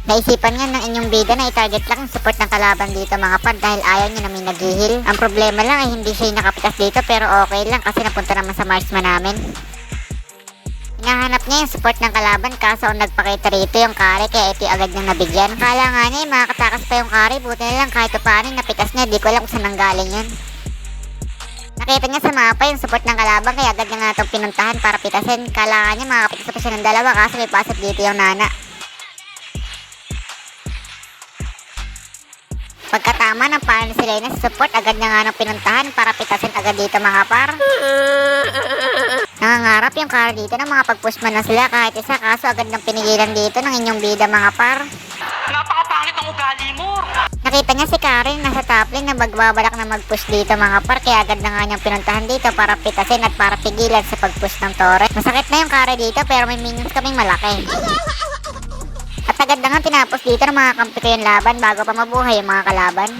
Naisipan nga ng inyong bida na i-target lang yung support ng kalaban dito mga par dahil ayaw niya na may nag-heal. Ang problema lang ay hindi siya yung nakapitas dito pero okay lang kasi napunta naman sa marksman namin. Hinahanap niya yung support ng kalaban kaso ang nagpakita rito yung carry kaya ito agad niyang nabigyan. Kala nga niya makakatakas pa yung carry, buti na lang kahit paano yung napitas niya, di ko alam kung saan nanggaling yun. Nakita niya sa mapa yung support ng kalaban kaya agad niya nga itong pinuntahan para pitasin. Kala niya makapitas pa siya ng dalawa kaso may pasok dito yung Nana. Pagkatama ng para ni Selena sa support, agad niya nga nang pinuntahan para pitasin agad dito mga par. Nangangarap yung car dito ng mga pag-pushman na sila kahit isa kaso agad nang pinigilan dito ng inyong bida mga par. Napakapangit ang ugali mo! Nakita niya si Karen nasa top lane na magbabalak na mag-push dito mga par kaya agad na nga niyang pinuntahan dito para pitasin at para pigilan sa pag-push ng torre. Masakit na yung car dito pero may minions kaming malaki. At agad na nga tinapos dito ng mga kampi ko yung laban bago pa mabuhay yung mga kalaban.